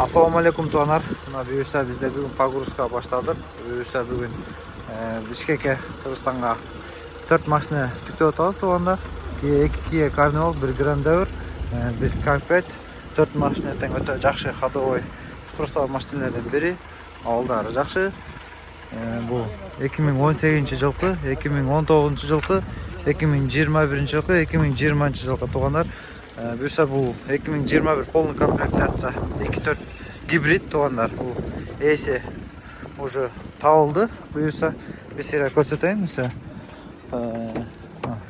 Assalamu alaikum tuğanlar. Büyürse bizde bugün pogruzka başladık. Büyürse bugün Bishkek'e, Kırgızstan'a 4 maşını жүктеп atабыз туğanlar. 2 Carnival, 1 Grand Devir, 1 Carpet, 4 maşını teң өтө жакшы ходовой спорттогу машиналардан бири. Алдары жакшы. Bu 2018 жылкы, 2019 жылкы, 2021 жылкы, 2020 жылкы туğanlar. Büyürse bu 2021 полный комплектация 2.4 гибрид туğanlar. Bu AC уже табылды. Büyürse bir sıra көрсөтөйүн. Mesela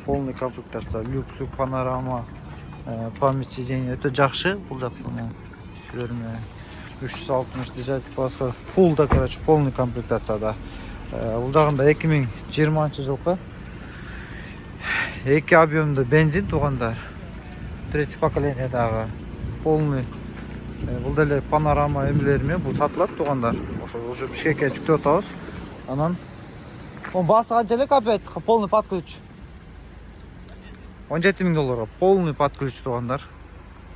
полный комплектация, люкс, панорама, память сидений өтө жакшы. Бул жактан сүрөмө 360 дизель баска full да, короче, полный комплектацияда. Бул жагында 2020 жылкы 2 объемдуу бензин туğanдар. Третий поколениядагы полный бул деле панорама эмелерме бул сатылат туğanдар. Ошо уже Бишкекке жүктөп атабыз. Анан он басы канча элек опять полный под ключ? 17 000 долларга полный под ключ туğanдар.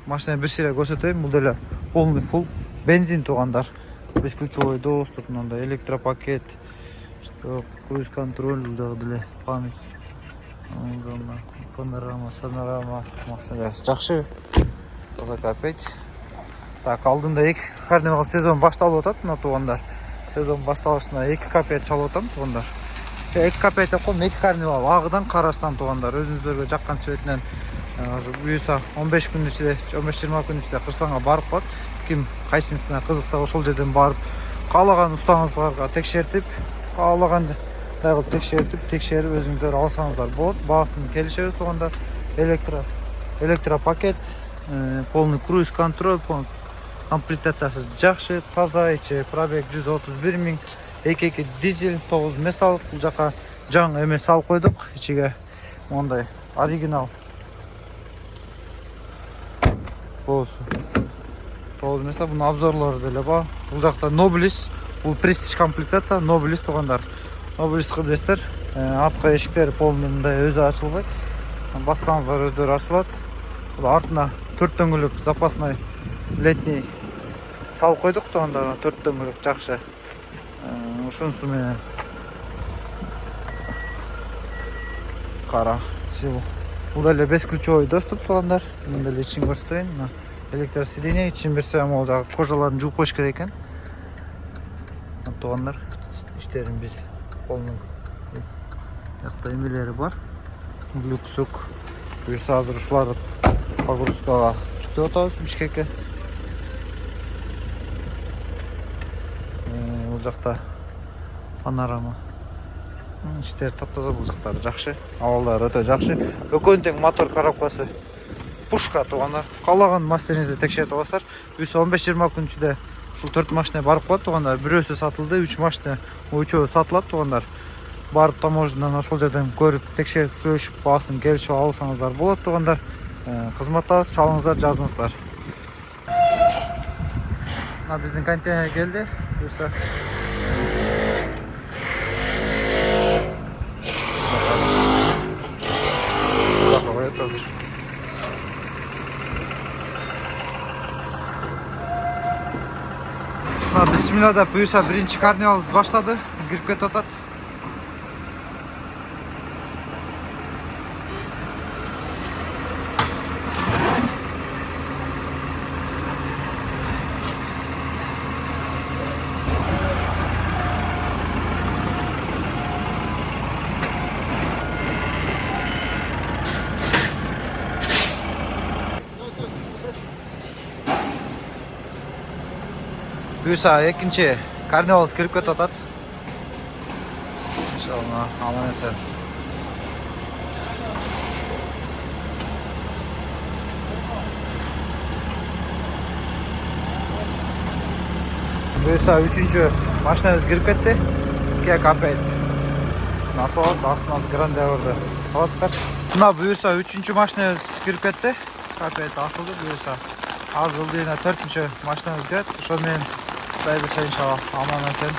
Машина bir сыйра көрсөтөйүн. Бул деле полный full бензин туğanдар. Бесключевой доступ, мындай электропакет, круиз контроль, бул жагы деле память. Панорама, сонорама, максимум жакшы. Таза опять. Так, алдында 2 Carnival сезон башталып атат мына туğanдар. Сезон башталышына 2 капет чалып атам туğanдар. 2 капет деп коем, 2 Carnival агыдан караштан туğanдар. Өзүңүздөргө жаккан цветинен буюрса 15 күн ичинде, 15-20 күн ичинде Кыргызстанга барып калат. Ким кайсысына кызыкса ошол жерден барып, каалаган устаңыздарга текшертип, каалаган кылып текшерип өзүңүздөр алсаңыздар болот. Баасын келишебиз туğanдар. Электропакет, полный круиз контроль, комплектациясы жакшы, таза, ичи пробег 131 000, 2 дизель, 9 металл. Бул жака жаң эме салып койдук, ичиге мондай оригинал болсу. 9 металл, бунун обзорлору деле бар. Бул жакта Nobilis, бул престиж комплектация, Nobilis туğanдар. Nobilisти билесиздер, арткы эшиктери полный мындай өзү ачылбайт. Бассаңыздар өздөрү ачылат. Бул артына 4 дөңгөлөк запасной летний салып койдук туğanдар. 4 дөңгөлөк жакшы. Ушунусу менен кара. Бул деле бесключевой доступ туğanдар. Мен деле ичин көрсөтөйүн. Электросиденье ичин берсе, могул жагы кожаларын жууп коюш керек экен. Туğanдар иштерин биз полный жакта эмелери бар. Люксук. Буюрса азыр ушуларды погрузкага жүктөп атабыз Бишкекке. Бул жакта панорама. Иштер таптаза, бул жактары жакшы. Абалдары өтө жакшы. Экөөнүн тең мотор коробкасы пушка туğanдар. Каалаган мастериңизди текшертип аласыздар. Буюрса 15-20 күн ичинде ушул 4 машина барып калат туğanдар. Бирөөсү сатылды, 3 машина, үчөө сатылат туğanдар. Барып таможнядан ошол жерден көрүп, текшерип, сүйлөшүп, баасын келишип алсаңыздар болот туğanдар. Кызматтабыз, чалыңыздар, жазыңыздар. Мына биздин контейнер келди. Буюрса Bismillah деп буюрса биринчи Carnival баштады, кирип кетип атат. Büyürsa ekинчи Carnival кирип кетип атат. Иншалла, аман эсен. Büyürsa 3-cü машинабыз кирип кетти. 2 капет. Насолат, астынан Grand Devir'ди салаттар. Мына büyürsa 3-cü машинабыз кирип кетти. Капет асылды büyürsa. Азыр дегенде 4-cü машинабыз кирет. Ошол менен Құдай білсе, иншалла, аман эсен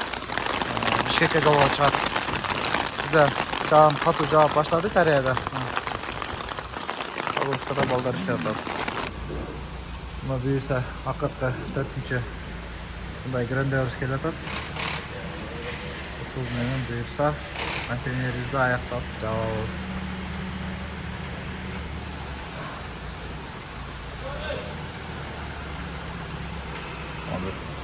Бишкекке жолға чыгат. Bizler çağın katı cevap başladı Kore'de. Kavuştada balдар işler yapalım. Buna büyürse hakikaten 4. Bunday grandiyoz kelatar. Ушул менен буюрса контейнерибизди аяктап жабабыз. Olur.